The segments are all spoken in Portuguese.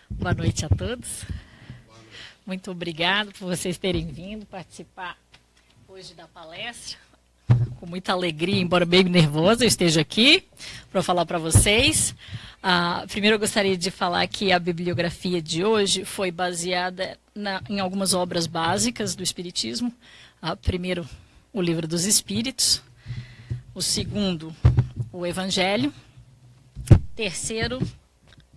Boa noite a todos. Muito obrigado por vocês terem vindo participar hoje da palestra. Com muita alegria, embora bem nervosa, eu esteja aqui para falar para vocês. Primeiro eu gostaria de falar que a bibliografia de hoje foi baseada em algumas obras básicas do Espiritismo. Primeiro, o Livro dos Espíritos. O segundo, o Evangelho. Terceiro,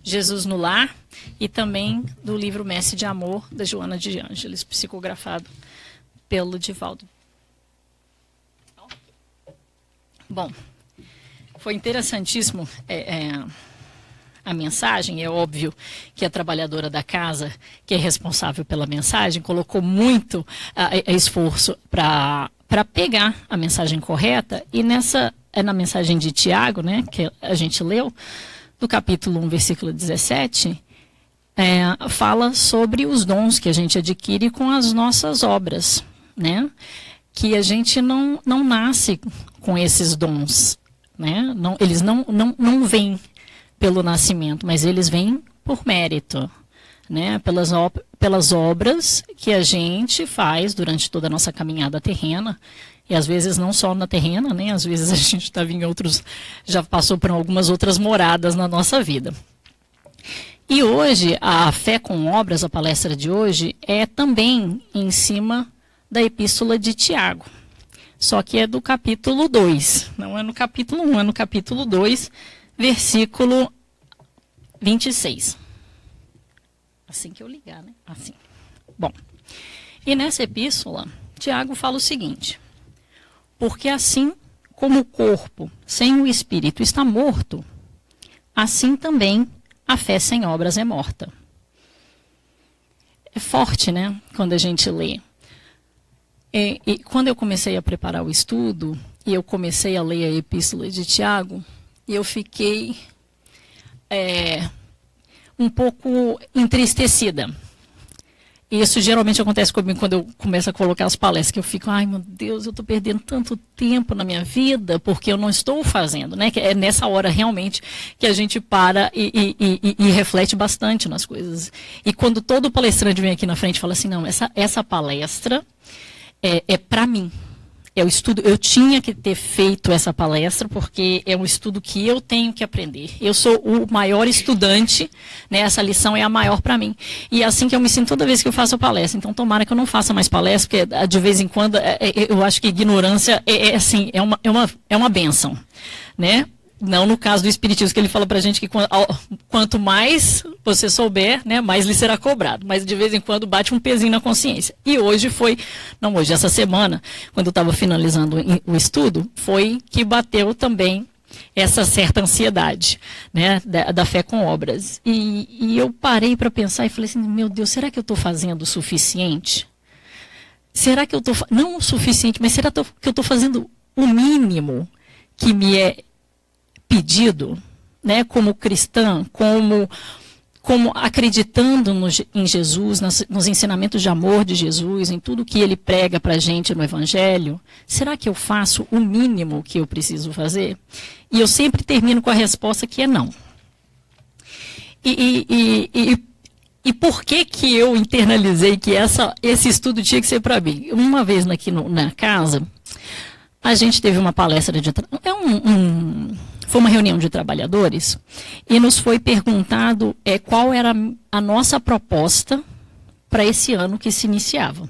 Jesus no Lar. E também do livro Messe de Amor, da Joana de Ângeles, psicografado pelo Divaldo. Bom, foi interessantíssimo a mensagem. É óbvio que a trabalhadora da casa, que é responsável pela mensagem, colocou muito esforço para pegar a mensagem correta. E na mensagem de Tiago, né, que a gente leu, do capítulo 1, versículo 17, fala sobre os dons que a gente adquire com as nossas obras, né? Que a gente não nasce com esses dons, né? Eles não vêm pelo nascimento, mas eles vêm por mérito, né? Pelas obras que a gente faz durante toda a nossa caminhada terrena, e às vezes não só na terrena, né? Às vezes a gente estava em outros, já passou por algumas outras moradas na nossa vida. E hoje, a Fé com Obras, a palestra de hoje, é também em cima da Epístola de Tiago. Só que é do capítulo 2, não é no capítulo 1, é no capítulo 2, versículo 26. Assim que eu ligar, né? Assim. Bom, e nessa epístola, Tiago fala o seguinte: porque assim como o corpo sem o espírito está morto, assim também a fé sem obras é morta. É forte, né? Quando a gente lê. E quando eu comecei a preparar o estudo, e eu comecei a ler a epístola de Tiago, eu fiquei um pouco entristecida. E isso geralmente acontece comigo quando eu começo a colocar as palestras, que eu fico, ai meu Deus, eu estou perdendo tanto tempo na minha vida porque eu não estou fazendo, né? Que é nessa hora realmente que a gente para e reflete bastante nas coisas. E quando todo palestrante vem aqui na frente e fala assim, não, essa palestra é para mim. É o estudo, eu tinha que ter feito essa palestra porque é um estudo que eu tenho que aprender. Eu sou o maior estudante, né? Essa lição é a maior para mim. E é assim que eu me sinto toda vez que eu faço a palestra. Então, tomara que eu não faça mais palestra, porque de vez em quando eu acho que ignorância assim, é uma bênção, né? Não no caso do Espiritismo, que ele fala pra gente que quanto mais você souber, né, mais lhe será cobrado. Mas de vez em quando bate um pezinho na consciência. E essa semana, quando eu estava finalizando o estudo, foi que bateu também essa certa ansiedade, né, da fé com obras. E eu parei para pensar e falei assim, meu Deus, será que eu estou fazendo o suficiente? Será que eu estou... Não o suficiente, mas será que eu estou fazendo o mínimo que me é pedido, né, como cristã, como acreditando em Jesus, nos ensinamentos de amor de Jesus, em tudo que ele prega para a gente no Evangelho? Será que eu faço o mínimo que eu preciso fazer? E eu sempre termino com a resposta que é não. E por que eu internalizei que esse estudo tinha que ser para mim? Uma vez aqui na casa, a gente teve uma palestra foi uma reunião de trabalhadores e nos foi perguntado qual era a nossa proposta para esse ano que se iniciava.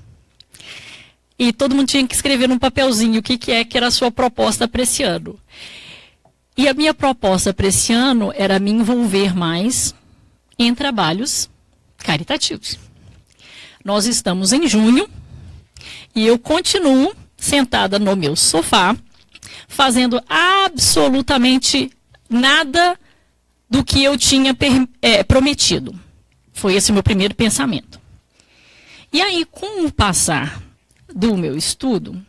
E todo mundo tinha que escrever num papelzinho o que era a sua proposta para esse ano. E a minha proposta para esse ano era me envolver mais em trabalhos caritativos. Nós estamos em junho e eu continuo sentada no meu sofá, fazendo absolutamente nada do que eu tinha prometido. Foi esse o meu primeiro pensamento. E aí, com o passar do meu estudo,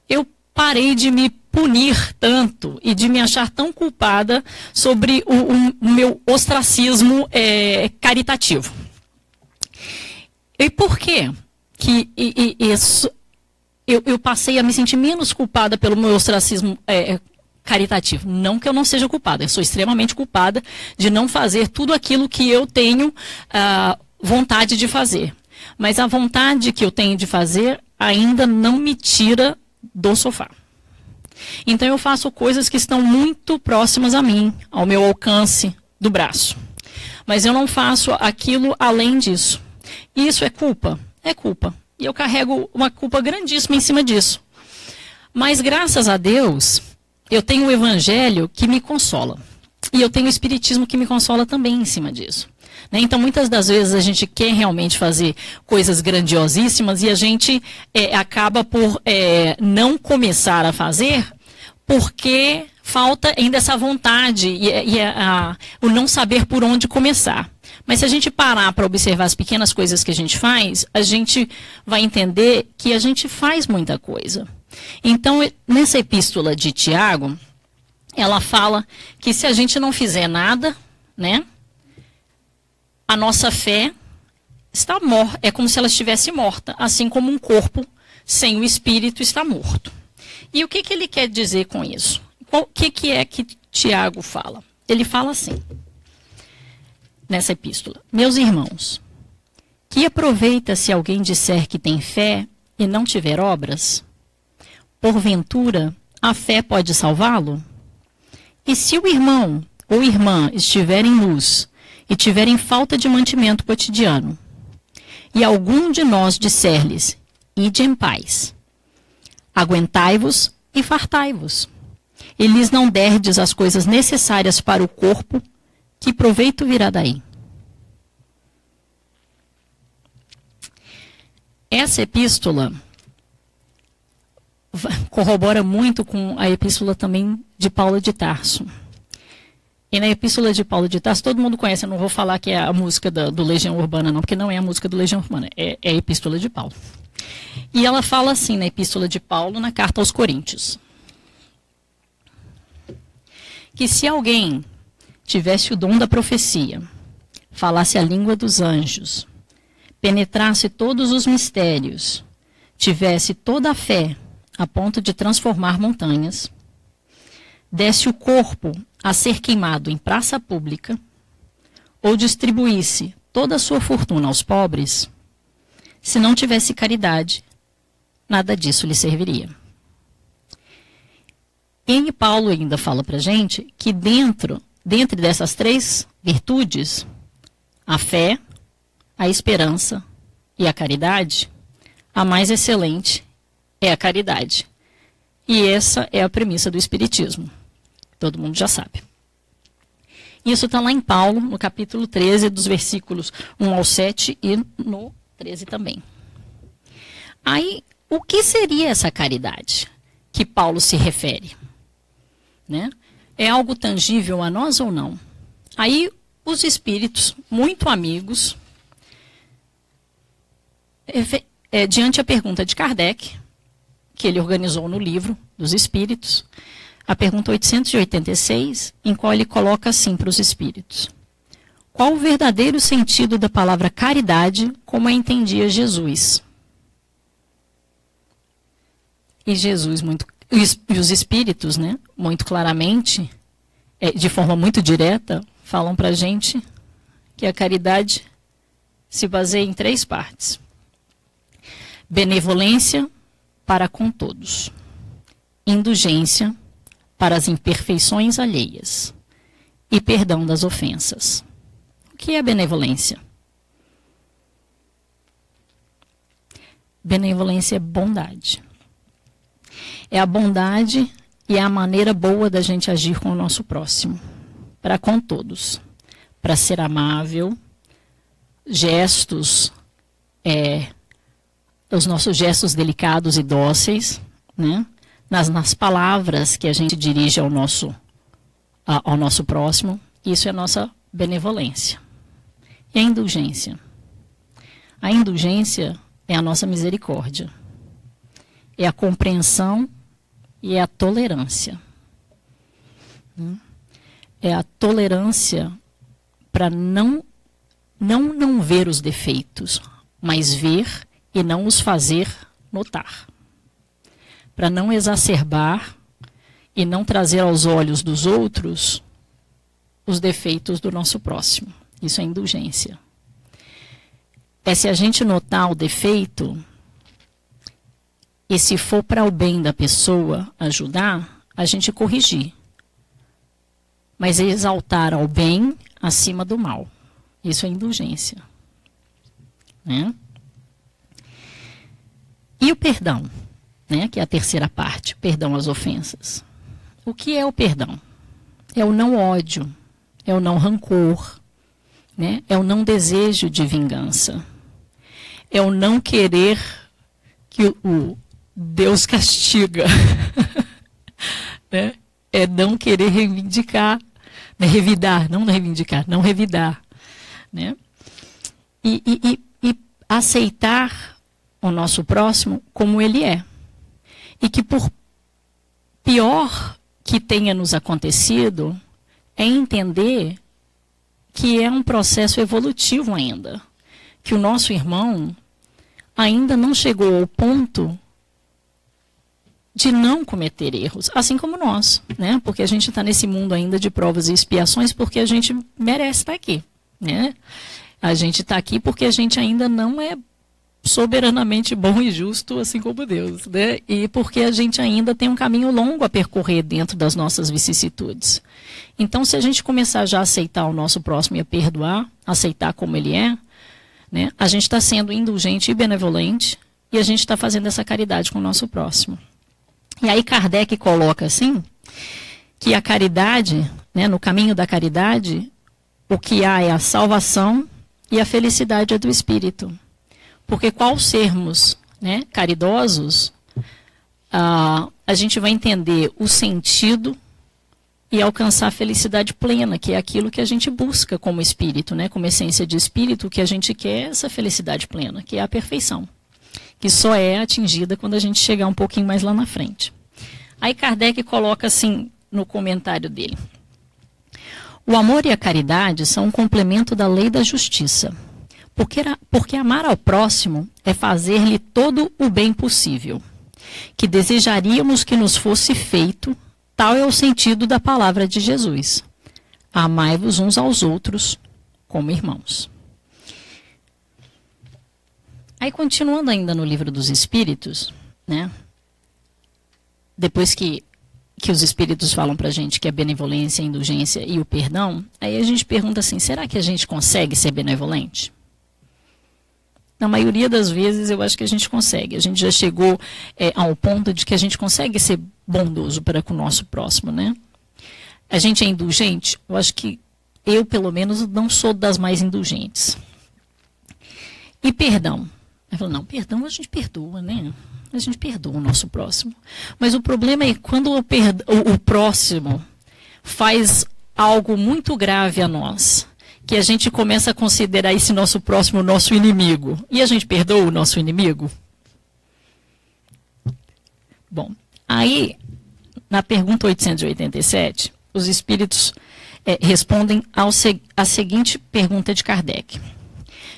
eu parei de me punir tanto e de me achar tão culpada sobre o meu ostracismo caritativo. E por quê? Que eu passei a me sentir menos culpada pelo meu ostracismo caritativo. Não que eu não seja culpada, eu sou extremamente culpada de não fazer tudo aquilo que eu tenho vontade de fazer. Mas a vontade que eu tenho de fazer ainda não me tira do sofá. Então eu faço coisas que estão muito próximas a mim, ao meu alcance do braço. Mas eu não faço aquilo além disso. E isso é culpa? É culpa. E eu carrego uma culpa grandíssima em cima disso. Mas graças a Deus, eu tenho o Evangelho que me consola. E eu tenho o Espiritismo que me consola também em cima disso. Então, muitas das vezes a gente quer realmente fazer coisas grandiosíssimas e a gente acaba por não começar a fazer porque falta ainda essa vontade e o não saber por onde começar. Mas se a gente parar para observar as pequenas coisas que a gente faz, a gente vai entender que a gente faz muita coisa. Então, nessa epístola de Tiago, ela fala que se a gente não fizer nada, né, a nossa fé está morta, é como se ela estivesse morta, assim como um corpo sem o espírito está morto. E o que ele quer dizer com isso? O que é que Tiago fala? Ele fala assim, nessa epístola: meus irmãos, que aproveita se alguém disser que tem fé e não tiver obras? Porventura, a fé pode salvá-lo? E se o irmão ou irmã estiver em luz e tiverem falta de mantimento cotidiano, e algum de nós disser-lhes: ide em paz, aguentai-vos e fartai-vos, e lhes não derdes as coisas necessárias para o corpo, que proveito virá daí? Essa epístola corrobora muito com a epístola também de Paulo de Tarso. E na epístola de Paulo de Tarso, todo mundo conhece, eu não vou falar que é a música do Legião Urbana, não, porque não é a música do Legião Urbana, é a epístola de Paulo. E ela fala assim na epístola de Paulo, na carta aos Coríntios, que se alguém tivesse o dom da profecia, falasse a língua dos anjos, penetrasse todos os mistérios, tivesse toda a fé a ponto de transformar montanhas, desse o corpo a ser queimado em praça pública, ou distribuísse toda a sua fortuna aos pobres, se não tivesse caridade, nada disso lhe serviria. E Paulo ainda fala para a gente que dentre dessas três virtudes, a fé, a esperança e a caridade, a mais excelente é a caridade. E essa é a premissa do Espiritismo. Todo mundo já sabe. Isso está lá em Paulo, no capítulo 13, dos versículos 1 ao 7 e no 13 também. Aí, o que seria essa caridade que Paulo se refere? Né? É algo tangível a nós ou não? Aí, os espíritos, muito amigos, diante a pergunta de Kardec, que ele organizou no livro dos Espíritos, a pergunta 886, em qual ele coloca assim para os espíritos: qual o verdadeiro sentido da palavra caridade como a entendia Jesus? E Jesus, e os espíritos, né, muito claramente, de forma muito direta, falam para a gente que a caridade se baseia em três partes: benevolência para com todos, indulgência para as imperfeições alheias e perdão das ofensas. O que é benevolência? Benevolência é bondade. É a bondade e é a maneira boa da gente agir com o nosso próximo, para com todos, para ser amável, gestos, os nossos gestos delicados e dóceis, né? Nas palavras que a gente dirige ao nosso próximo, isso é a nossa benevolência. E a indulgência? A indulgência é a nossa misericórdia, é a compreensão e é a tolerância. É a tolerância para não ver os defeitos, mas ver e não os fazer notar. Para não exacerbar e não trazer aos olhos dos outros os defeitos do nosso próximo. Isso é indulgência. É se a gente notar o defeito, e se for para o bem da pessoa ajudar, a gente corrigir. Mas exaltar ao bem acima do mal. Isso é indulgência. Né? E o perdão, né? Que é a terceira parte, perdão às ofensas. O que é o perdão? É o não ódio, é o não rancor, né? É o não desejo de vingança. É o não querer que o Deus castiga. Né? É não querer reivindicar, né? Revidar, não reivindicar, não revidar. Né? E aceitar o nosso próximo como ele é. E que por pior que tenha nos acontecido, é entender que é um processo evolutivo ainda. Que o nosso irmão ainda não chegou ao ponto de não cometer erros, assim como nós, né? Porque a gente está nesse mundo ainda de provas e expiações porque a gente merece estar aqui, né? A gente está aqui porque a gente ainda não é soberanamente bom e justo, assim como Deus, né? E porque a gente ainda tem um caminho longo a percorrer dentro das nossas vicissitudes. Então, se a gente começar já a aceitar o nosso próximo e a perdoar, aceitar como ele é, né? A gente está sendo indulgente e benevolente e a gente está fazendo essa caridade com o nosso próximo. E aí Kardec coloca assim, que a caridade, né, no caminho da caridade, o que há é a salvação e a felicidade é do espírito. Porque qual sermos, né, caridosos, a gente vai entender o sentido e alcançar a felicidade plena, que é aquilo que a gente busca como espírito, né, como essência de espírito, o que a gente quer é essa felicidade plena, que é a perfeição, que só é atingida quando a gente chegar um pouquinho mais lá na frente. Aí Kardec coloca assim no comentário dele: o amor e a caridade são um complemento da lei da justiça, porque amar ao próximo é fazer-lhe todo o bem possível, que desejaríamos que nos fosse feito. Tal é o sentido da palavra de Jesus: amai-vos uns aos outros como irmãos. Aí, continuando ainda no Livro dos Espíritos, né? Depois que os Espíritos falam para a gente que a benevolência, a indulgência e o perdão, aí a gente pergunta assim, será que a gente consegue ser benevolente? Na maioria das vezes, eu acho que a gente consegue. A gente já chegou ao ponto de que a gente consegue ser bondoso para com o nosso próximo, né? A gente é indulgente? Eu acho que eu, pelo menos, não sou das mais indulgentes. E perdão? Eu falo, não, perdão a gente perdoa, né? A gente perdoa o nosso próximo. Mas o problema é quando o próximo faz algo muito grave a nós, que a gente começa a considerar esse nosso próximo nosso inimigo. E a gente perdoa o nosso inimigo? Bom, aí, na pergunta 887, os Espíritos respondem à seguinte pergunta de Kardec.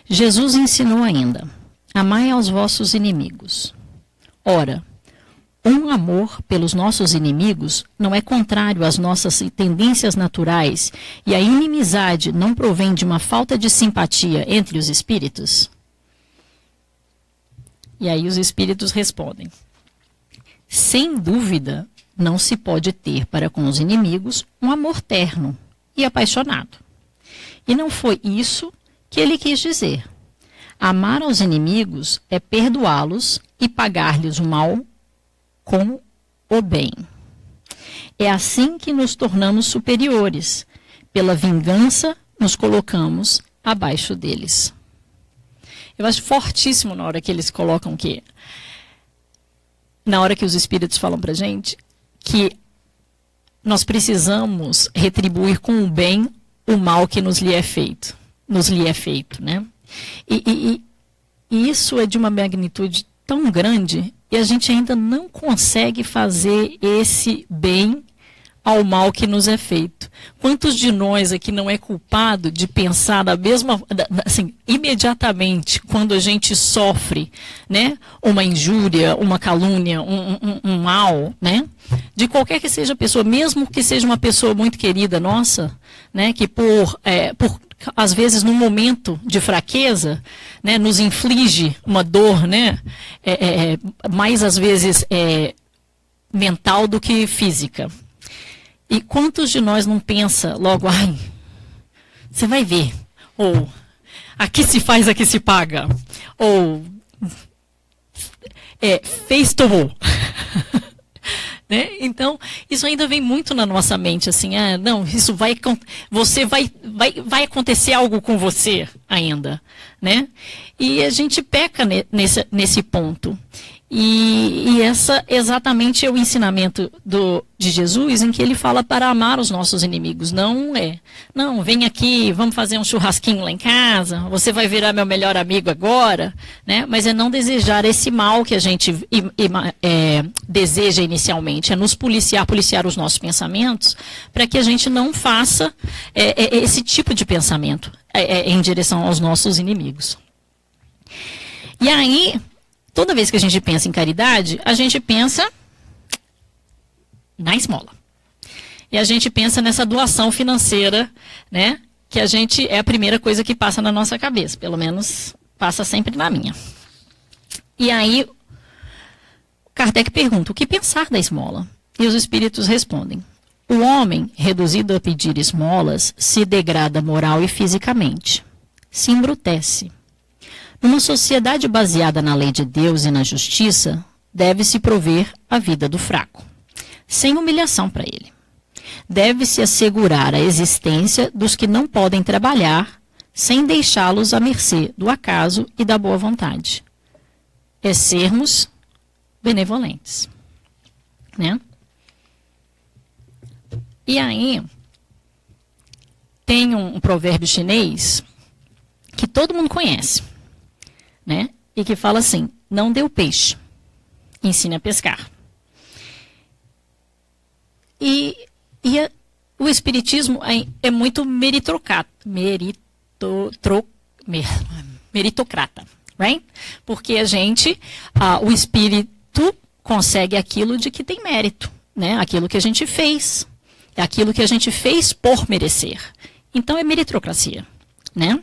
Jesus ensinou ainda: amai aos vossos inimigos. Ora, um amor pelos nossos inimigos não é contrário às nossas tendências naturais e a inimizade não provém de uma falta de simpatia entre os espíritos? E aí os espíritos respondem: sem dúvida, não se pode ter para com os inimigos um amor terno e apaixonado. E não foi isso que ele quis dizer. Amar aos inimigos é perdoá-los e pagar-lhes o mal com o bem. É assim que nos tornamos superiores. Pela vingança, nos colocamos abaixo deles. Eu acho fortíssimo na hora que eles colocam que, na hora que os espíritos falam para a gente, que nós precisamos retribuir com o bem o mal que nos lhe é feito, né? E isso é de uma magnitude tão grande e a gente ainda não consegue fazer esse bem ao mal que nos é feito. Quantos de nós aqui não é culpado de pensar da mesma, assim, imediatamente, quando a gente sofre, né, uma injúria, uma calúnia, um mal, né, de qualquer que seja a pessoa, mesmo que seja uma pessoa muito querida nossa, né, que às vezes, num momento de fraqueza, né, nos inflige uma dor, né, mais às vezes mental do que física. E quantos de nós não pensa logo, ai, você vai ver, ou aqui se faz, aqui se paga, ou face to wall. Né? Então, isso ainda vem muito na nossa mente, assim, não, isso vai acontecer algo com você ainda, né? E a gente peca nesse ponto. E essa exatamente é o ensinamento de Jesus, em que ele fala para amar os nossos inimigos. Não, vem aqui, vamos fazer um churrasquinho lá em casa, você vai virar meu melhor amigo agora, né? Mas é não desejar esse mal que a gente deseja inicialmente, é nos policiar os nossos pensamentos, para que a gente não faça esse tipo de pensamento em direção aos nossos inimigos. E aí, toda vez que a gente pensa em caridade, a gente pensa na esmola. E a gente pensa nessa doação financeira, né? Que é a primeira coisa que passa na nossa cabeça. Pelo menos passa sempre na minha. E aí, Kardec pergunta, o que pensar da esmola? E os espíritos respondem, o homem, reduzido a pedir esmolas, se degrada moral e fisicamente. Se embrutece. Numa sociedade baseada na lei de Deus e na justiça, deve-se prover a vida do fraco, sem humilhação para ele. Deve-se assegurar a existência dos que não podem trabalhar, sem deixá-los à mercê do acaso e da boa vontade. É sermos benevolentes. Né? E aí, tem um provérbio chinês que todo mundo conhece. Né? E que fala assim, não dê o peixe, ensine a pescar. O espiritismo é muito meritocrata, right? Porque o espírito consegue aquilo de que tem mérito, né? Aquilo que a gente fez, é aquilo que a gente fez por merecer. Então é meritocracia, né?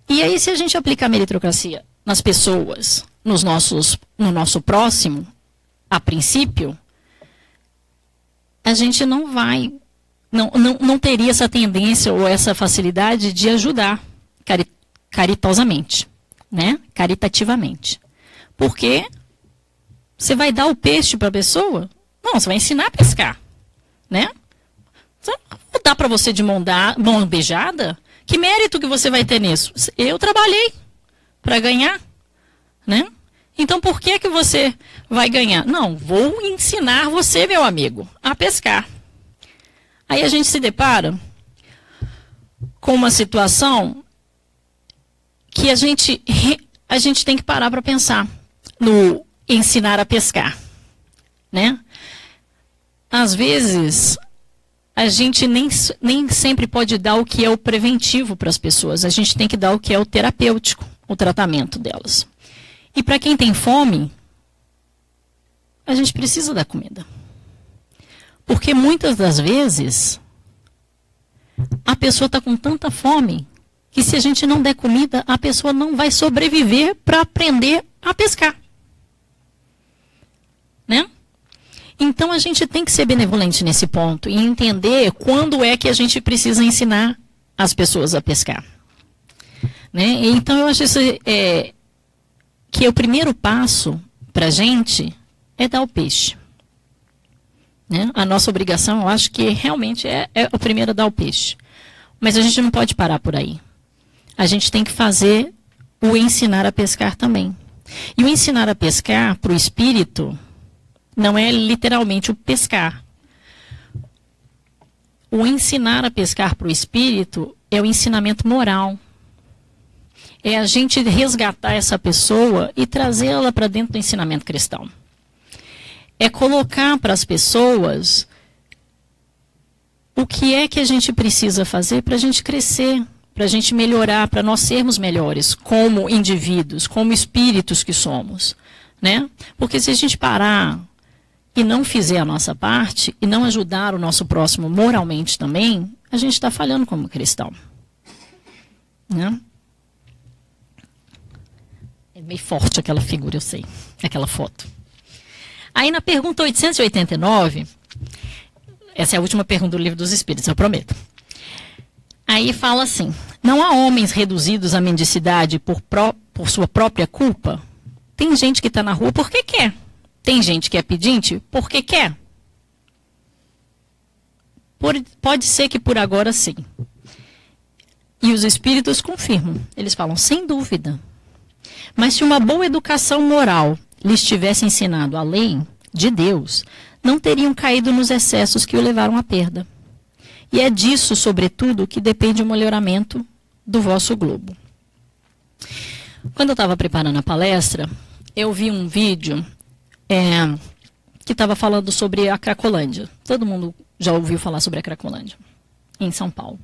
E aí, se a gente aplicar a meritocracia nas pessoas, no nosso próximo, a princípio, a gente não teria essa tendência ou essa facilidade de ajudar caritosamente, né? Caritativamente. Porque você vai dar o peixe para a pessoa? Não, você vai ensinar a pescar, né? Não dá para você de mão beijada? Que mérito que você vai ter nisso? Eu trabalhei para ganhar, né? Então, por que você vai ganhar? Não, vou ensinar você, meu amigo, a pescar. Aí a gente se depara com uma situação que a gente tem que parar para pensar no ensinar a pescar, né? Às vezes, a gente nem sempre pode dar o que é o preventivo para as pessoas. A gente tem que dar o que é o terapêutico, o tratamento delas. E para quem tem fome, a gente precisa da comida. Porque muitas das vezes, a pessoa está com tanta fome, que se a gente não der comida, a pessoa não vai sobreviver para aprender a pescar. Né? Então, a gente tem que ser benevolente nesse ponto e entender quando é que a gente precisa ensinar as pessoas a pescar. Né? Então, eu acho isso, que o primeiro passo para a gente é dar o peixe. Né? A nossa obrigação, eu acho que realmente é o primeiro dar o peixe. Mas a gente não pode parar por aí. A gente tem que fazer o ensinar a pescar também. E o ensinar a pescar para o espírito não é literalmente o pescar. O ensinar a pescar para o espírito é o ensinamento moral. É a gente resgatar essa pessoa e trazê-la para dentro do ensinamento cristão. É colocar para as pessoas o que é que a gente precisa fazer para a gente crescer, para a gente melhorar, para nós sermos melhores como indivíduos, como espíritos que somos, né? Porque se a gente parar e não fizer a nossa parte, e não ajudar o nosso próximo moralmente também, a gente está falhando como cristão. Né? É meio forte aquela figura, eu sei, aquela foto. Aí na pergunta 889, essa é a última pergunta do Livro dos Espíritos, eu prometo. Aí fala assim, não há homens reduzidos à mendicidade por sua própria culpa? Tem gente que está na rua porque quer. Tem gente que é pedinte porque quer. Pode ser que por agora sim. E os espíritos confirmam. Eles falam, sem dúvida. Mas se uma boa educação moral lhes tivesse ensinado a lei de Deus, não teriam caído nos excessos que o levaram à perda. E é disso, sobretudo, que depende o melhoramento do vosso globo. Quando eu estava preparando a palestra, eu vi um vídeo que estava falando sobre a Cracolândia. Todo mundo já ouviu falar sobre a Cracolândia, em São Paulo.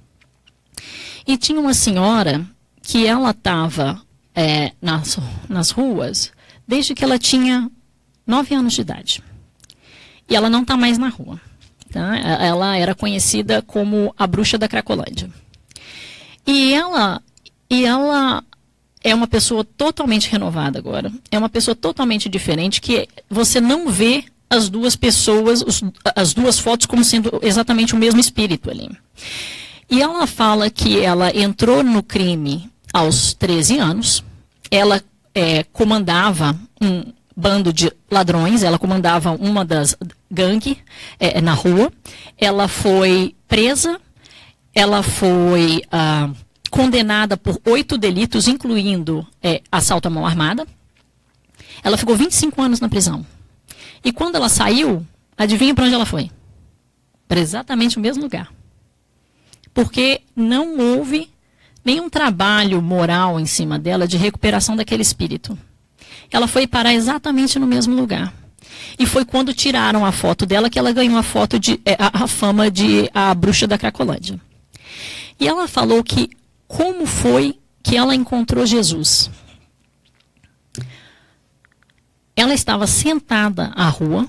E tinha uma senhora que ela estava nas ruas desde que ela tinha 9 anos de idade. E ela não está mais na rua. Tá? Ela era conhecida como a bruxa da Cracolândia. E ela é uma pessoa totalmente renovada agora. É uma pessoa totalmente diferente, que você não vê as duas pessoas, as duas fotos como sendo exatamente o mesmo espírito ali. E ela fala que ela entrou no crime aos 13 anos. Ela comandava um bando de ladrões, ela comandava uma das gangues na rua. Ela foi presa, ela foi condenada por 8 delitos, incluindo assalto à mão armada. Ela ficou 25 anos na prisão. E quando ela saiu, adivinha para onde ela foi? Para exatamente o mesmo lugar. Porque não houve nenhum trabalho moral em cima dela de recuperação daquele espírito. Ela foi parar exatamente no mesmo lugar. E foi quando tiraram a foto dela que ela ganhou a fama de a bruxa da Cracolândia. E ela falou que como foi que ela encontrou Jesus? Ela estava sentada à rua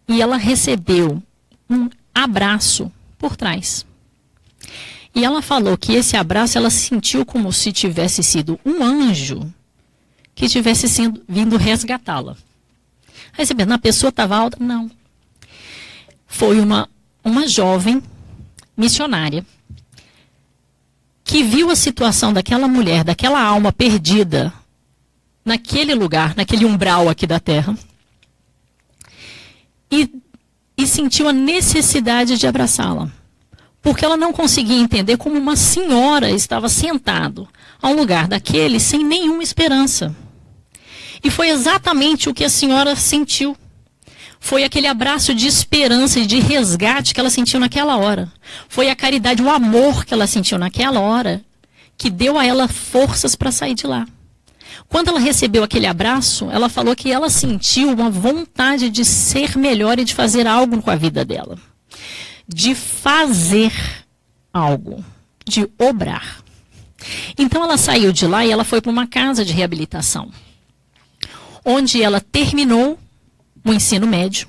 e ela recebeu um abraço por trás. E ela falou que esse abraço ela sentiu como se tivesse sido um anjo que tivesse vindo resgatá-la. Aí você pensa, a pessoa estava alta? Não. Foi uma jovem missionária que viu a situação daquela mulher, daquela alma perdida, naquele lugar, naquele umbral aqui da Terra, e sentiu a necessidade de abraçá-la. Porque ela não conseguia entender como uma senhora estava sentada a um lugar daquele sem nenhuma esperança. E foi exatamente o que a senhora sentiu. Foi aquele abraço de esperança e de resgate que ela sentiu naquela hora. Foi a caridade, o amor que ela sentiu naquela hora que deu a ela forças para sair de lá. Quando ela recebeu aquele abraço, ela falou que ela sentiu uma vontade de ser melhor e de fazer algo com a vida dela. De fazer algo, de obrar. Então ela saiu de lá e ela foi para uma casa de reabilitação, onde ela terminou o ensino médio.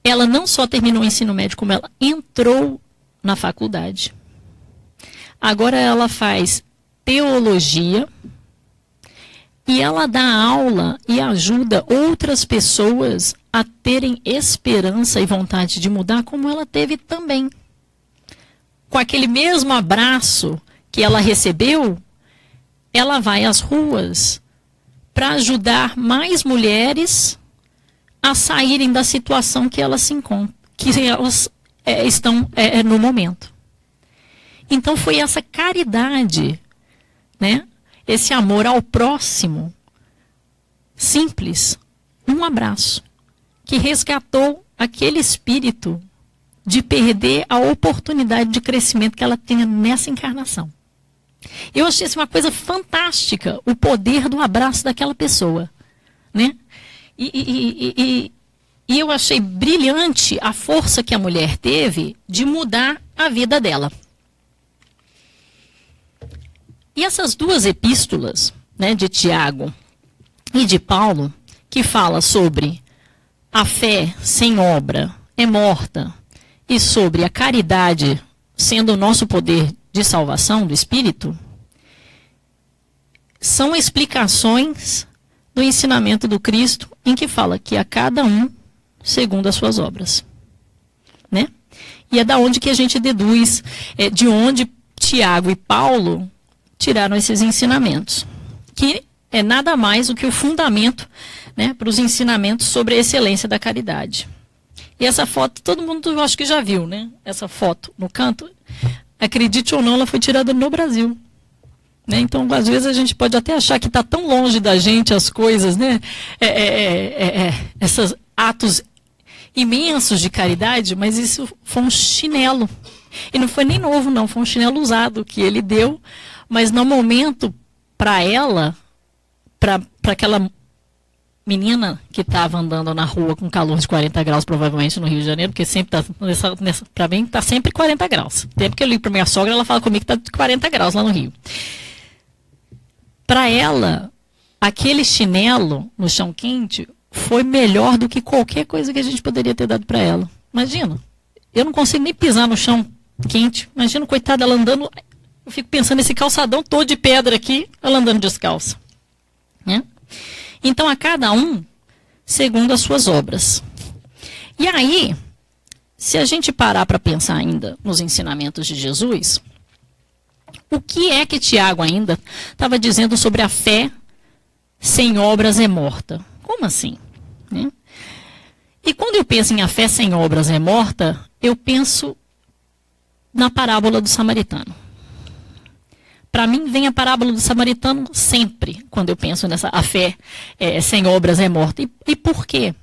Ela não só terminou o ensino médio, como ela entrou na faculdade. Agora ela faz teologia e ela dá aula e ajuda outras pessoas a terem esperança e vontade de mudar, como ela teve também. Com aquele mesmo abraço que ela recebeu, ela vai às ruas para ajudar mais mulheres a saírem da situação que elas se encontram, que elas estão no momento. Então foi essa caridade, né? Esse amor ao próximo, simples, um abraço, que resgatou aquele espírito de perder a oportunidade de crescimento que ela tinha nessa encarnação. Eu achei isso uma coisa fantástica, o poder do abraço daquela pessoa, né? E E eu achei brilhante a força que a mulher teve de mudar a vida dela. E essas duas epístolas, né, de Tiago e de Paulo, que fala sobre a fé sem obra é morta e sobre a caridade sendo o nosso poder de salvação do Espírito, são explicações do ensinamento do Cristo em que fala que a cada um segundo as suas obras, né? E é da onde que a gente deduz, de onde Tiago e Paulo tiraram esses ensinamentos, que é nada mais do que o fundamento, né, para os ensinamentos sobre a excelência da caridade. E essa foto, todo mundo eu acho que já viu, né? Essa foto no canto, acredite ou não, ela foi tirada no Brasil. Né? Então, às vezes, a gente pode até achar que está tão longe da gente as coisas, né? Esses atos imensos de caridade, mas isso foi um chinelo. E não foi nem novo, não, foi um chinelo usado que ele deu, mas no momento, para ela, para aquela menina que estava andando na rua com calor de 40 graus, provavelmente no Rio de Janeiro, porque sempre está, para mim, está sempre 40 graus. O tempo que eu ligo para minha sogra, ela fala comigo que está 40 graus lá no Rio. Para ela, aquele chinelo no chão quente foi melhor do que qualquer coisa que a gente poderia ter dado para ela. Imagina, eu não consigo nem pisar no chão quente. Imagina, coitada, ela andando, eu fico pensando nesse calçadão todo de pedra aqui, ela andando descalça. Né? Então, a cada um, segundo as suas obras. E aí, se a gente parar para pensar ainda nos ensinamentos de Jesus, o que é que Tiago ainda estava dizendo sobre a fé sem obras é morta? Como assim? Né? E quando eu penso em a fé sem obras é morta, eu penso na parábola do samaritano. Para mim, vem a parábola do samaritano sempre, quando eu penso nessa a fé sem obras é morta. E por quê?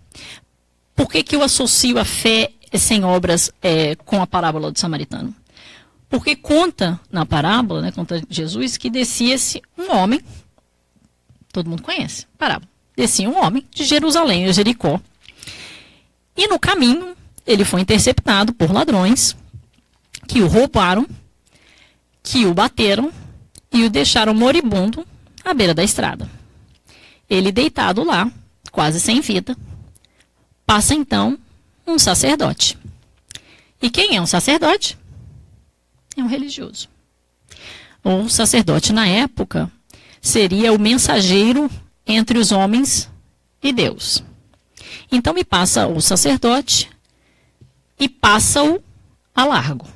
Por que que eu associo a fé sem obras com a parábola do samaritano? Porque conta na parábola, né, conta Jesus, que descia-se um homem, todo mundo conhece, parábola, descia um homem de Jerusalém a Jericó. E no caminho, ele foi interceptado por ladrões, que o roubaram, que o bateram, e o deixaram moribundo à beira da estrada. Ele deitado lá, quase sem vida, passa então um sacerdote. E quem é um sacerdote? É um religioso. O sacerdote, na época, seria o mensageiro entre os homens e Deus. Então, me passa o sacerdote e passa-o a largo.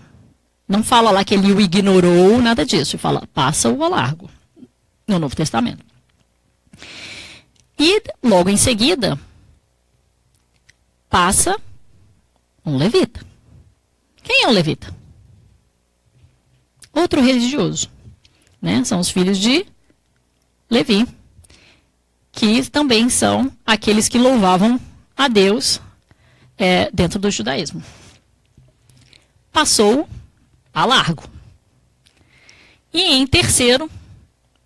Não fala lá que ele o ignorou, nada disso. Fala, passa-o a largo, no Novo Testamento. E, logo em seguida, passa um levita. Quem é o levita? Outro religioso. Né? São os filhos de Levi, que também são aqueles que louvavam a Deus dentro do judaísmo. Passou a largo. E em terceiro,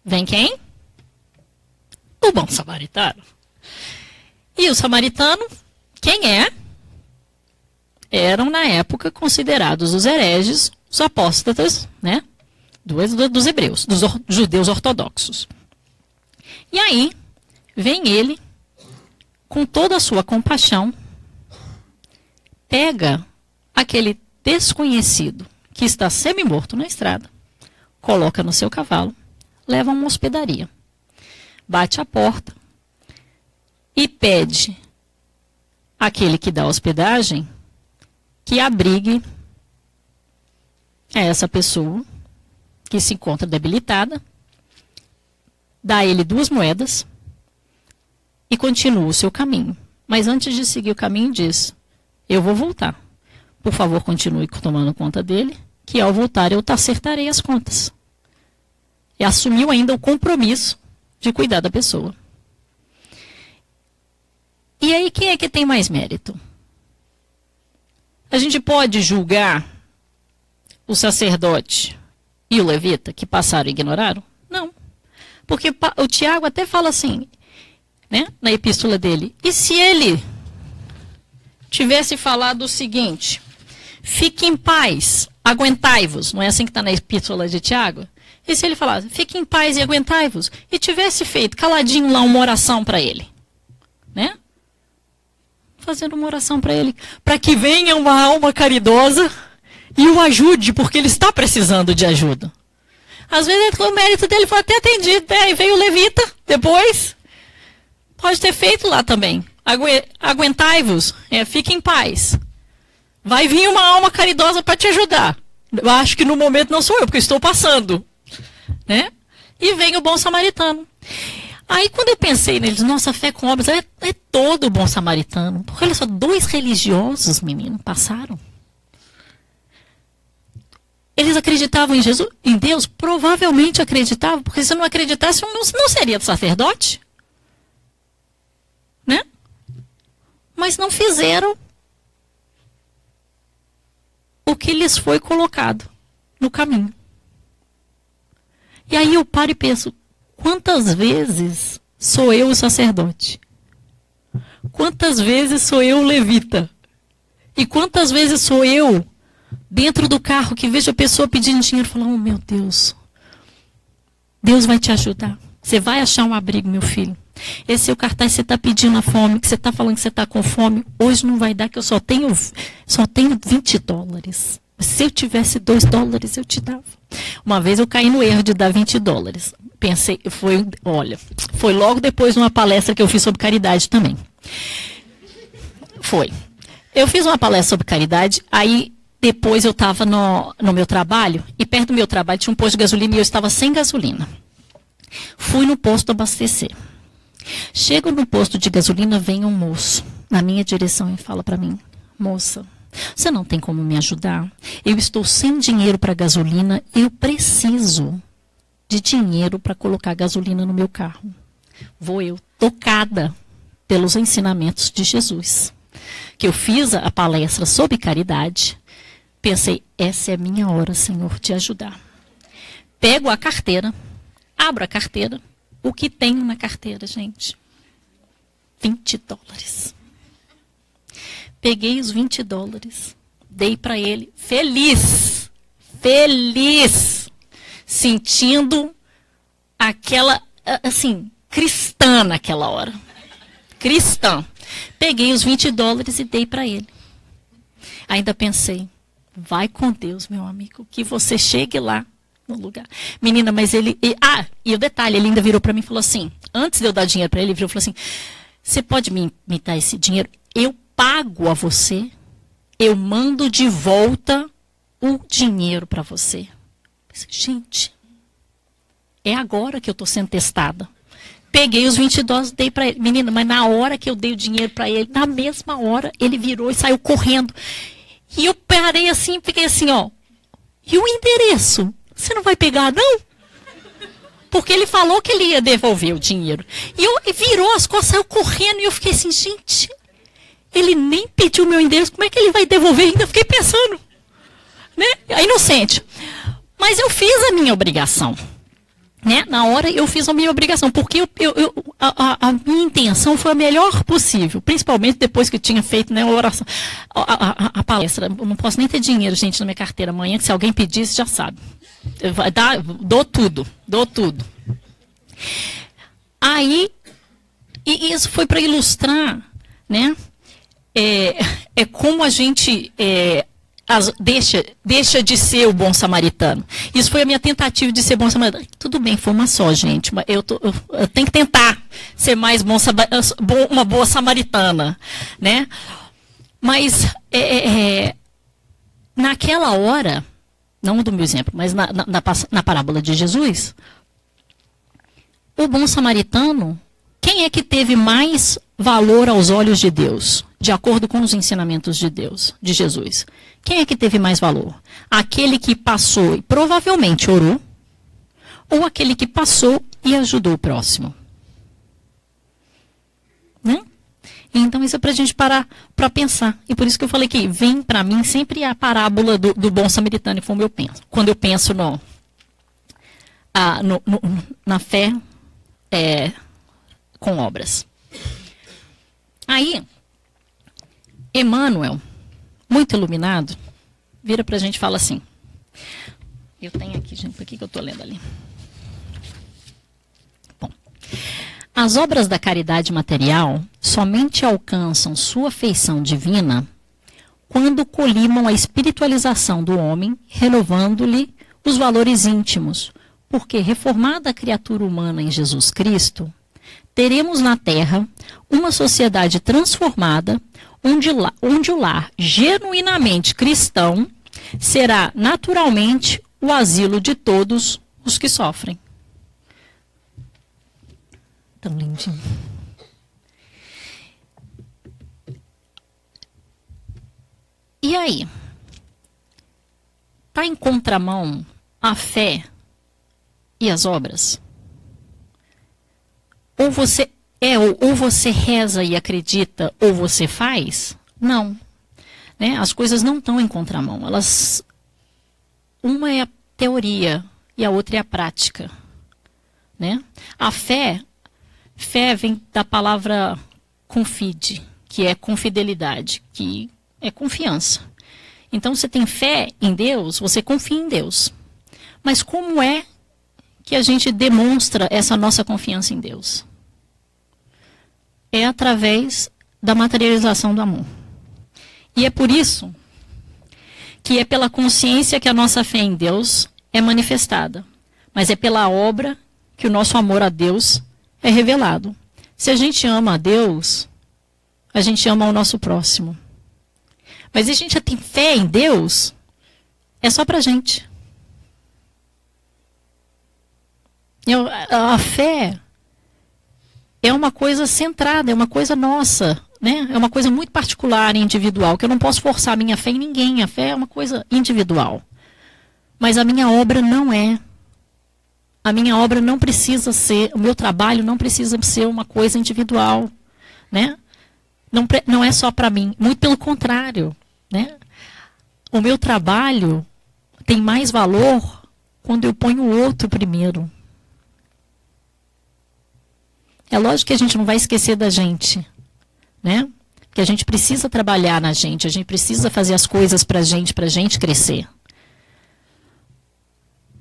vem quem? O bom samaritano. E o samaritano, quem é? Eram, na época, considerados os hereges, os apóstatas, né? Dos hebreus, dos judeus ortodoxos. E aí, vem ele, com toda a sua compaixão, pega aquele desconhecido que está semi-morto na estrada, coloca no seu cavalo, leva a uma hospedaria, bate a porta e pede àquele que dá hospedagem que abrigue essa pessoa que se encontra debilitada, dá a ele 2 moedas e continua o seu caminho. Mas antes de seguir o caminho diz, eu vou voltar. Por favor, continue tomando conta dele, que ao voltar eu te acertarei as contas. E assumiu ainda o compromisso de cuidar da pessoa. E aí, quem é que tem mais mérito? A gente pode julgar o sacerdote e o levita que passaram e ignoraram? Não. Porque o Tiago até fala assim, né, na epístola dele, e se ele tivesse falado o seguinte: fique em paz, aguentai-vos, não é assim que está na epístola de Tiago? E se ele falasse, fique em paz e aguentai-vos, e tivesse feito caladinho lá uma oração para ele, né? Fazendo uma oração para ele, para que venha uma alma caridosa e o ajude, porque ele está precisando de ajuda. Às vezes o mérito dele foi até atendido, né? E veio o levita depois. Pode ter feito lá também. Aguentai-vos, fique em paz. Vai vir uma alma caridosa para te ajudar. Eu acho que no momento não sou eu, porque eu estou passando. Né? E vem o bom samaritano. Aí quando eu pensei neles, nossa, fé com obras é todo bom samaritano. Porque olha só, 2 religiosos, menino, passaram. Eles acreditavam em Jesus, em Deus? Provavelmente acreditavam, porque se não acreditasse, não seria sacerdote. Né? Mas não fizeram o que lhes foi colocado no caminho. E aí eu paro e penso, quantas vezes sou eu o sacerdote? Quantas vezes sou eu o levita? E quantas vezes sou eu dentro do carro que vejo a pessoa pedindo dinheiro e falo, oh meu Deus, Deus vai te ajudar. Você vai achar um abrigo, meu filho. Esse seu cartaz, você está pedindo a fome, que você está falando que você está com fome, hoje não vai dar, que eu só tenho $20. Se eu tivesse $2, eu te dava. Uma vez eu caí no erro de dar $20. Pensei, foi logo depois de uma palestra que eu fiz sobre caridade também. Foi. Eu fiz uma palestra sobre caridade, aí depois eu estava no meu trabalho, e perto do meu trabalho tinha um posto de gasolina e eu estava sem gasolina. Fui no posto abastecer. Chego no posto de gasolina, vem um moço na minha direção e fala para mim, moça, você não tem como me ajudar? Eu estou sem dinheiro para gasolina, eu preciso de dinheiro para colocar gasolina no meu carro. Vou eu, tocada pelos ensinamentos de Jesus, que eu fiz a palestra sobre caridade, pensei, essa é a minha hora, Senhor, de ajudar. Pego a carteira, abro a carteira, o que tenho na carteira, gente? $20. Peguei os $20, dei para ele, feliz, sentindo aquela, assim, cristã naquela hora. Cristã. Peguei os $20 e dei para ele. Ainda pensei, vai com Deus, meu amigo, que você chegue lá no lugar. Menina, mas e o detalhe, ele ainda virou para mim e falou assim, antes de eu dar dinheiro para ele, ele virou e falou assim, você pode me dar esse dinheiro? Eu pago a você, eu mando de volta o dinheiro para você. Gente, é agora que eu estou sendo testada. Peguei os $20, dei para ele. Menina, mas na hora que eu dei o dinheiro para ele, na mesma hora, ele virou e saiu correndo. E eu parei assim, fiquei assim, ó. E o endereço? Você não vai pegar, não? Porque ele falou que ele ia devolver o dinheiro. E virou as costas, saiu correndo. E eu fiquei assim, gente, ele nem pediu o meu endereço. Como é que ele vai devolver? Ainda fiquei pensando. Né? É inocente. Mas eu fiz a minha obrigação. Né? Na hora eu fiz a minha obrigação. Porque a minha intenção foi a melhor possível. Principalmente depois que eu tinha feito, né, a oração. A palestra. Eu não posso nem ter dinheiro, gente, na minha carteira amanhã. Que se alguém pedisse, já sabe. Dou tudo. Aí, e isso foi para ilustrar, né? Como a gente deixa de ser o bom samaritano. Isso foi a minha tentativa de ser bom samaritano. Tudo bem, foi uma só, gente. Mas eu tenho que tentar ser mais uma boa samaritana, né? Mas naquela hora, não do meu exemplo, mas na parábola de Jesus, o bom samaritano, quem é que teve mais valor aos olhos de Deus, de acordo com os ensinamentos de Deus, de Jesus? Quem é que teve mais valor? Aquele que passou e provavelmente orou, ou aquele que passou e ajudou o próximo? Né? Então isso é para a gente parar para pensar. E por isso que eu falei que vem para mim sempre a parábola do bom samaritano, como eu penso. Quando eu penso na fé com obras. Aí, Emmanuel, muito iluminado, vira para a gente e fala assim. Eu tenho aqui, gente, por que eu estou lendo ali? Bom, as obras da caridade material somente alcançam sua feição divina quando colimam a espiritualização do homem, renovando-lhe os valores íntimos, porque reformada a criatura humana em Jesus Cristo, teremos na Terra uma sociedade transformada, onde o lar genuinamente cristão será naturalmente o asilo de todos os que sofrem. Tão lindinho. E aí? Está em contramão a fé e as obras? Ou você reza e acredita, ou você faz? Não. Né? As coisas não estão em contramão. Uma é a teoria e a outra é a prática. Né? A fé vem da palavra confide, que é confidelidade, que é confiança. Então, você tem fé em Deus, você confia em Deus. Mas como é que a gente demonstra essa nossa confiança em Deus? É através da materialização do amor. E é por isso que é pela consciência que a nossa fé em Deus é manifestada. Mas é pela obra que o nosso amor a Deus é revelado. Se a gente ama a Deus, a gente ama o nosso próximo. Mas se a gente já tem fé em Deus, é só pra gente. A fé é uma coisa centrada, é uma coisa nossa, né? É uma coisa muito particular e individual, que eu não posso forçar a minha fé em ninguém. A fé é uma coisa individual. Mas a minha obra não é. A minha obra não precisa ser, o meu trabalho não precisa ser uma coisa individual, né? Não é só para mim, muito pelo contrário, né? O meu trabalho tem mais valor quando eu ponho o outro primeiro. É lógico que a gente não vai esquecer da gente, né? Porque a gente precisa trabalhar na gente, a gente precisa fazer as coisas para a gente crescer.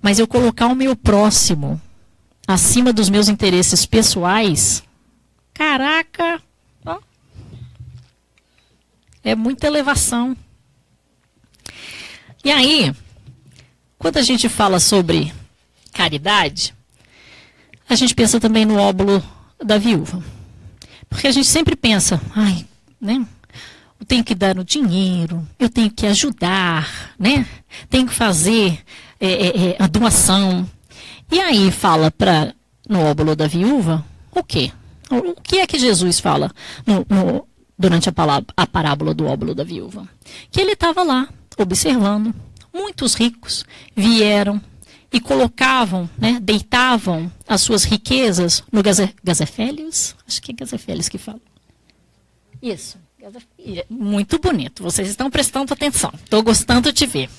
Mas eu colocar o meu próximo acima dos meus interesses pessoais, caraca, ó, é muita elevação. E aí, quando a gente fala sobre caridade, a gente pensa também no óbolo da viúva. Porque a gente sempre pensa, ai, né? Eu tenho que dar o dinheiro, eu tenho que ajudar, né? Tenho que fazer a doação. E aí fala no óbolo da viúva o quê? O que é que Jesus fala durante a parábola do óbolo da viúva? Que ele estava lá, observando. Muitos ricos vieram e colocavam, né, deitavam as suas riquezas no gasefélios. Acho que é gasefélios que fala. Isso. Muito bonito. Vocês estão prestando atenção. Estou gostando de ver.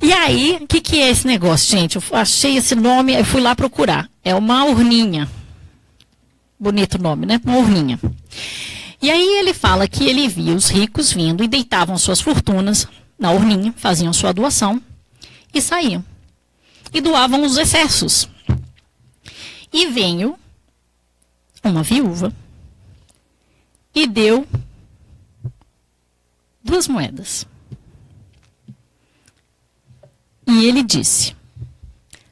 E aí, o que é esse negócio, gente? Eu achei esse nome, eu fui lá procurar. É uma urninha. Bonito nome, né? Uma urninha. E aí ele fala que ele via os ricos vindo e deitavam suas fortunas na urninha, faziam sua doação e saíam. E doavam os excessos. E veio uma viúva e deu 2 moedas. E ele disse,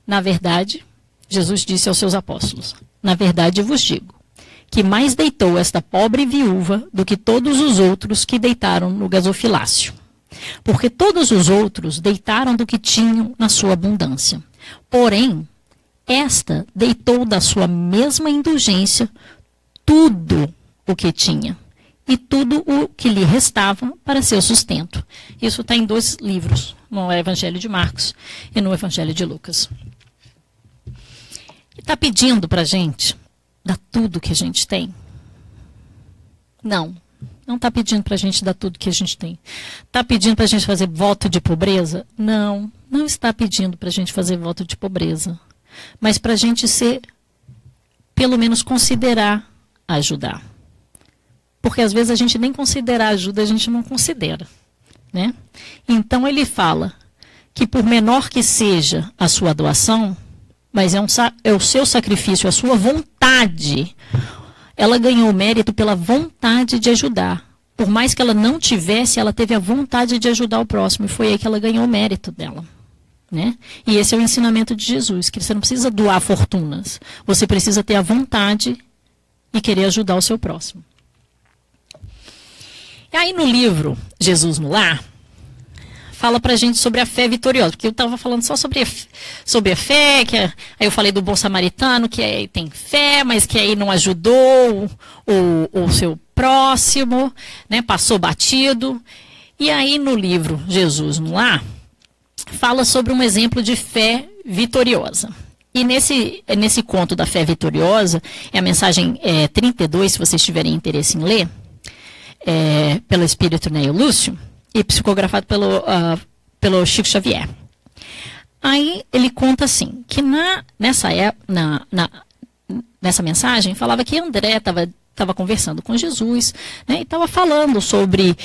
na verdade, Jesus disse aos seus apóstolos, na verdade vos digo, que mais deitou esta pobre viúva do que todos os outros que deitaram no gasofilácio. Porque todos os outros deitaram do que tinham na sua abundância. Porém, esta deitou da sua mesma indulgência tudo o que tinha, e tudo o que lhe restava para seu sustento. Isso está em 2 livros, no Evangelho de Marcos e no Evangelho de Lucas. E está pedindo para a gente dar tudo que a gente tem? Não está pedindo para a gente dar tudo que a gente tem. Está pedindo para a gente fazer voto de pobreza? Não está pedindo para a gente fazer voto de pobreza. Mas para a gente pelo menos considerar ajudar. porque às vezes a gente nem considerar ajuda, a gente não considera, né? Então ele fala que por menor que seja a sua doação, mas é o seu sacrifício, a sua vontade. Ela ganhou mérito pela vontade de ajudar. Por mais que ela não tivesse, ela teve a vontade de ajudar o próximo. E foi aí que ela ganhou o mérito dela, né? E esse é o ensinamento de Jesus, que você não precisa doar fortunas. Você precisa ter a vontade e querer ajudar o seu próximo. E aí no livro Jesus no Lar, fala pra gente sobre a fé vitoriosa, porque eu estava falando só sobre a fé, aí eu falei do bom samaritano, que aí tem fé, mas que aí não ajudou o seu próximo, né, passou batido. E aí no livro Jesus no Lar, fala sobre um exemplo de fé vitoriosa. E nesse conto da fé vitoriosa, é a mensagem 32, se vocês tiverem interesse em ler, pelo Espírito Neio Lúcio, e psicografado pelo Chico Xavier. Aí ele conta assim, que nessa mensagem falava que André estava conversando com Jesus, né, e estava falando sobre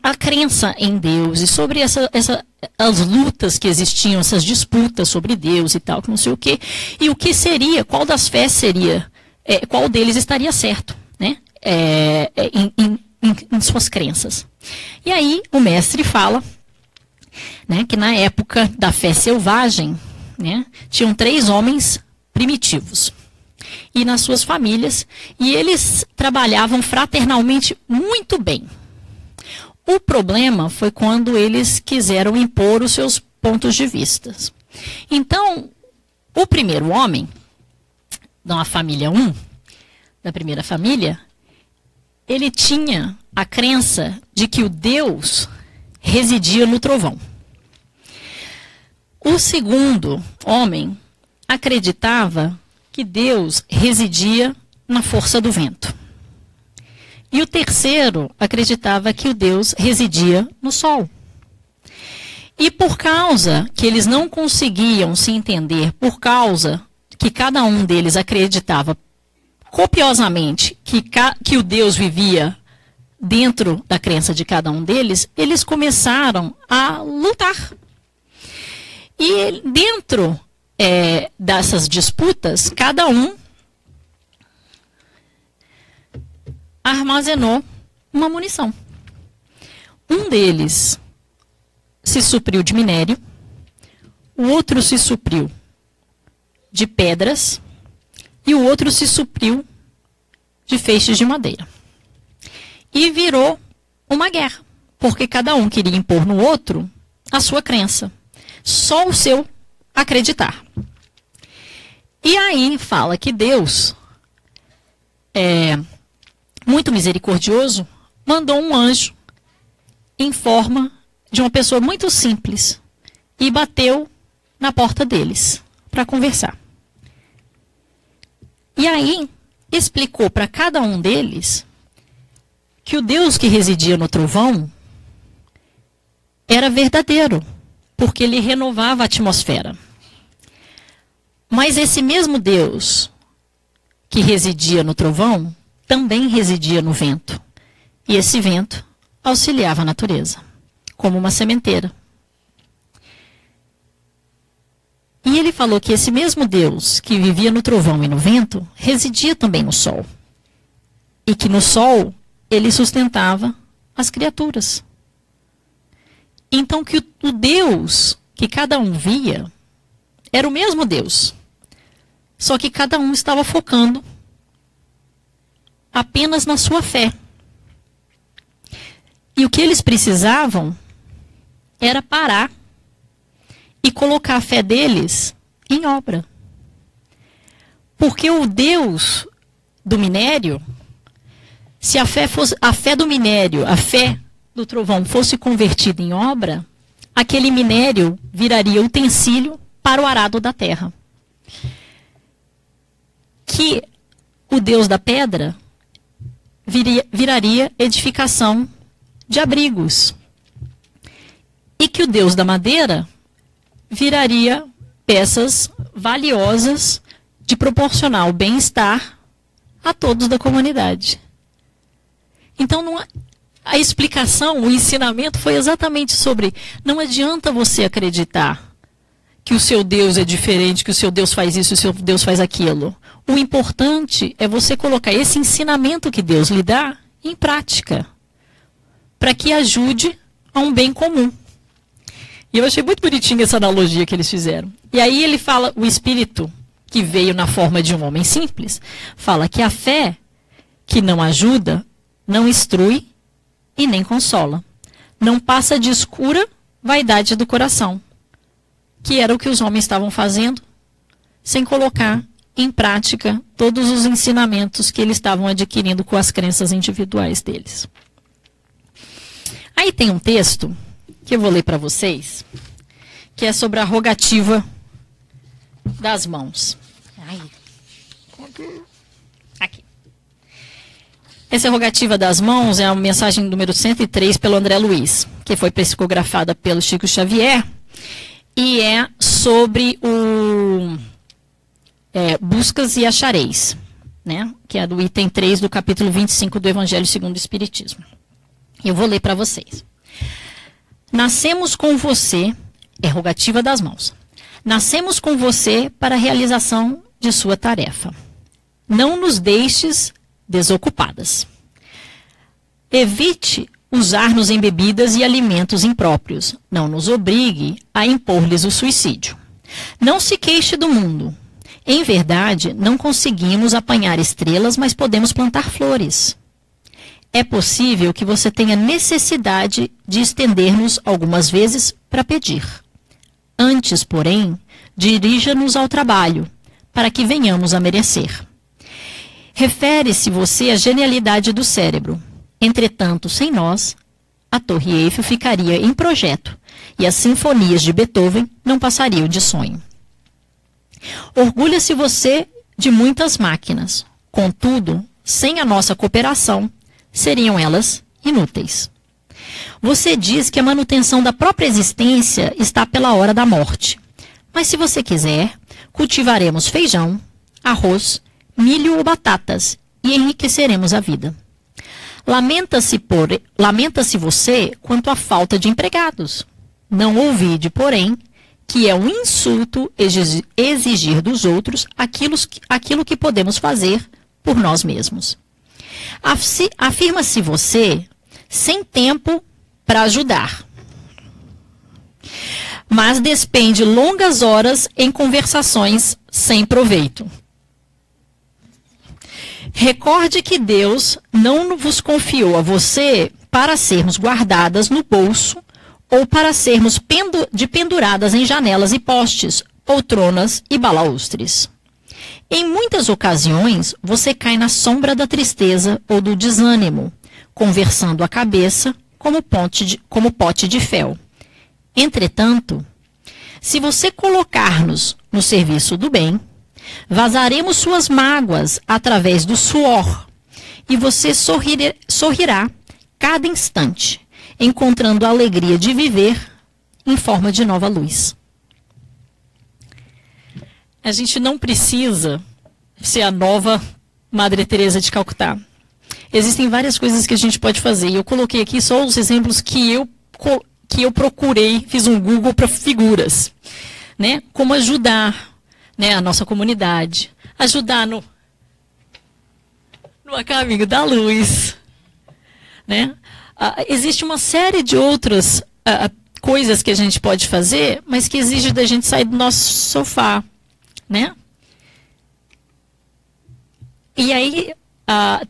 a crença em Deus e sobre as lutas que existiam, essas disputas sobre Deus e tal, que não sei o quê, e o que seria, qual das fés seria, qual deles estaria certo, né? Em suas crenças. E aí o mestre fala, né, que na época da fé selvagem, né, tinham 3 homens primitivos e nas suas famílias, e eles trabalhavam fraternalmente muito bem. O problema foi quando eles quiseram impor os seus pontos de vista. Então, o primeiro homem, da família 1, da primeira família, ele tinha a crença de que o Deus residia no trovão. O segundo homem acreditava que Deus residia na força do vento. E o terceiro acreditava que o Deus residia no sol. E por causa que eles não conseguiam se entender, por causa que cada um deles acreditava copiosamente que o Deus vivia dentro da crença de cada um deles, eles começaram a lutar. E dentro dessas disputas, cada um armazenou uma munição. Um deles se supriu de minério, o outro se supriu de pedras e o outro se supriu de feixes de madeira. E virou uma guerra, porque cada um queria impor no outro a sua crença, só o seu acreditar. E aí fala que Deus, muito misericordioso, mandou um anjo em forma de uma pessoa muito simples e bateu na porta deles para conversar. E aí explicou para cada um deles que o Deus que residia no trovão era verdadeiro, porque ele renovava a atmosfera. Mas esse mesmo Deus que residia no trovão também residia no vento. E esse vento auxiliava a natureza, como uma sementeira. E ele falou que esse mesmo Deus que vivia no trovão e no vento residia também no sol. E que no sol ele sustentava as criaturas. Então que o Deus que cada um via era o mesmo Deus. Só que cada um estava focando apenas na sua fé. E o que eles precisavam era parar e colocar a fé deles em obra. Porque o Deus do minério, se a fé do minério, a fé do trovão fosse convertida em obra, aquele minério viraria utensílio para o arado da terra. Que o Deus da pedra viraria edificação de abrigos. E que o Deus da madeira viraria peças valiosas de proporcionar o bem-estar a todos da comunidade. Então, a explicação, o ensinamento foi exatamente sobre: não adianta você acreditar que o seu Deus é diferente, que o seu Deus faz isso, o seu Deus faz aquilo. O importante é você colocar esse ensinamento que Deus lhe dá em prática, para que ajude a um bem comum. E eu achei muito bonitinha essa analogia que eles fizeram. E aí ele fala, o Espírito, que veio na forma de um homem simples, fala que a fé que não ajuda, não instrui e nem consola. Não passa de escura vaidade do coração, que era o que os homens estavam fazendo, sem colocar em prática todos os ensinamentos que eles estavam adquirindo com as crenças individuais deles. Aí tem um texto que eu vou ler para vocês, que é sobre a rogativa das mãos. Aqui. Essa rogativa das mãos é a mensagem número 103 pelo André Luiz, que foi psicografada pelo Chico Xavier, e é sobre o buscas e achareis, né? Que é do item 3 do capítulo 25 do Evangelho segundo o Espiritismo. Eu vou ler para vocês. Nascemos com você, é rogativa das mãos. Nascemos com você para a realização de sua tarefa. Não nos deixes desocupadas. Evite usar-nos em bebidas e alimentos impróprios. Não nos obrigue a impor-lhes o suicídio. Não se queixe do mundo. Em verdade, não conseguimos apanhar estrelas, mas podemos plantar flores. É possível que você tenha necessidade de estender-nos algumas vezes para pedir. Antes, porém, dirija-nos ao trabalho, para que venhamos a merecer. Refere-se você à genialidade do cérebro. Entretanto, sem nós, a Torre Eiffel ficaria em projeto e as sinfonias de Beethoven não passariam de sonho. Orgulha-se você de muitas máquinas. Contudo, sem a nossa cooperação, seriam elas inúteis. Você diz que a manutenção da própria existência está pela hora da morte. Mas se você quiser, cultivaremos feijão, arroz, milho ou batatas e enriqueceremos a vida. Lamenta-se você quanto à falta de empregados. Não ouvide, porém, que é um insulto exigir dos outros aquilo que podemos fazer por nós mesmos. Afirma-se você sem tempo para ajudar, mas despende longas horas em conversações sem proveito. Recorde que Deus não vos confiou a você para sermos guardadas no bolso ou para sermos penduradas em janelas e postes, poltronas e balaústres. Em muitas ocasiões, você cai na sombra da tristeza ou do desânimo, conversando a cabeça como pote de fel. Entretanto, se você colocar-nos no serviço do bem, vazaremos suas mágoas através do suor, e você sorrirá cada instante, encontrando a alegria de viver em forma de nova luz. A gente não precisa ser a nova Madre Teresa de Calcutá. Existem várias coisas que a gente pode fazer. E eu coloquei aqui só os exemplos que eu procurei, fiz um Google para figuras, né? Como ajudar, né, a nossa comunidade, ajudar no A Caminho da Luz, né? Existe uma série de outras coisas que a gente pode fazer, mas que exige da gente sair do nosso sofá, né? E aí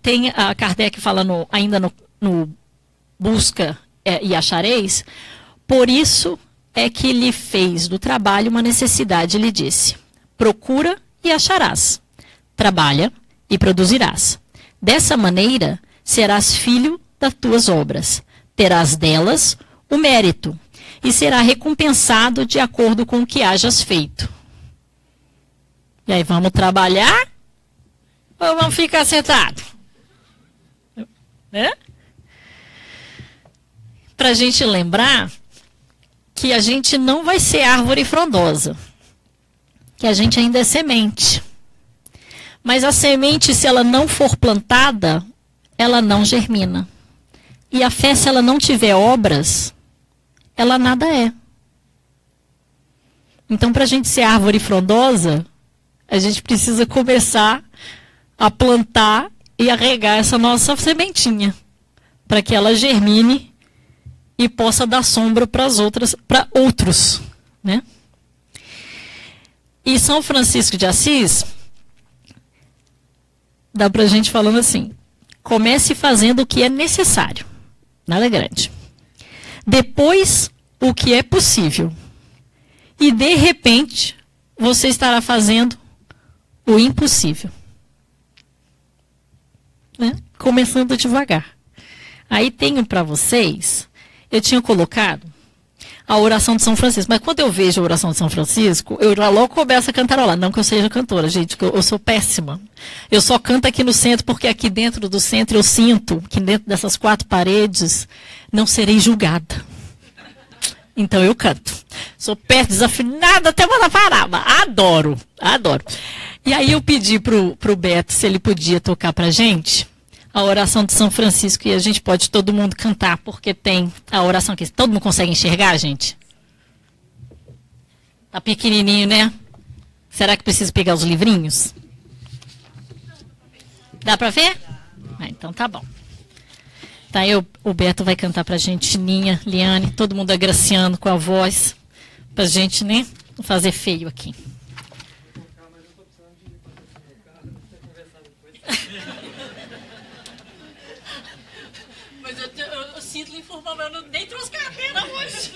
tem a Kardec fala ainda no busca e achareis. Por isso é que lhe fez do trabalho uma necessidade, lhe disse: procura e acharás, trabalha e produzirás. Dessa maneira serás filho das tuas obras, terás delas o mérito e será recompensado de acordo com o que hajas feito. E aí, vamos trabalhar ou vamos ficar sentados? Né? Para a gente lembrar que a gente não vai ser árvore frondosa, que a gente ainda é semente, Mas a semente, se ela não for plantada, ela não germina. E a fé, se ela não tiver obras, ela nada é. Então, para a gente ser árvore frondosa, a gente precisa começar a plantar e a regar essa nossa sementinha, para que ela germine e possa dar sombra para outros, né? E São Francisco de Assis, dá para a gente falando assim: comece fazendo o que é necessário, nada grande. Depois, o que é possível. E, de repente, você estará fazendo o impossível. Né? Começando devagar. Aí tenho para vocês, eu tinha colocado a oração de São Francisco. Mas quando eu vejo a oração de São Francisco, eu já logo começo a cantarolar. Não que eu seja cantora, gente, que eu sou péssima. Eu só canto aqui no centro, porque aqui dentro do centro eu sinto que dentro dessas 4 paredes não serei julgada. Então eu canto. Sou perto, desafinada, até mandar parar. Adoro, adoro. E aí eu pedi pro Beto se ele podia tocar pra gente a oração de São Francisco, e a gente pode todo mundo cantar, porque tem a oração que todo mundo consegue enxergar, gente? Tá pequenininho, né? Será que precisa pegar os livrinhos? Dá pra ver? Ah, então tá bom. Tá, o Beto vai cantar pra gente, Ninha, Liane, todo mundo agraciando com a voz, pra gente, né, não fazer feio aqui. Mas eu sinto lhe informar, mas eu nem trouxe carteira hoje.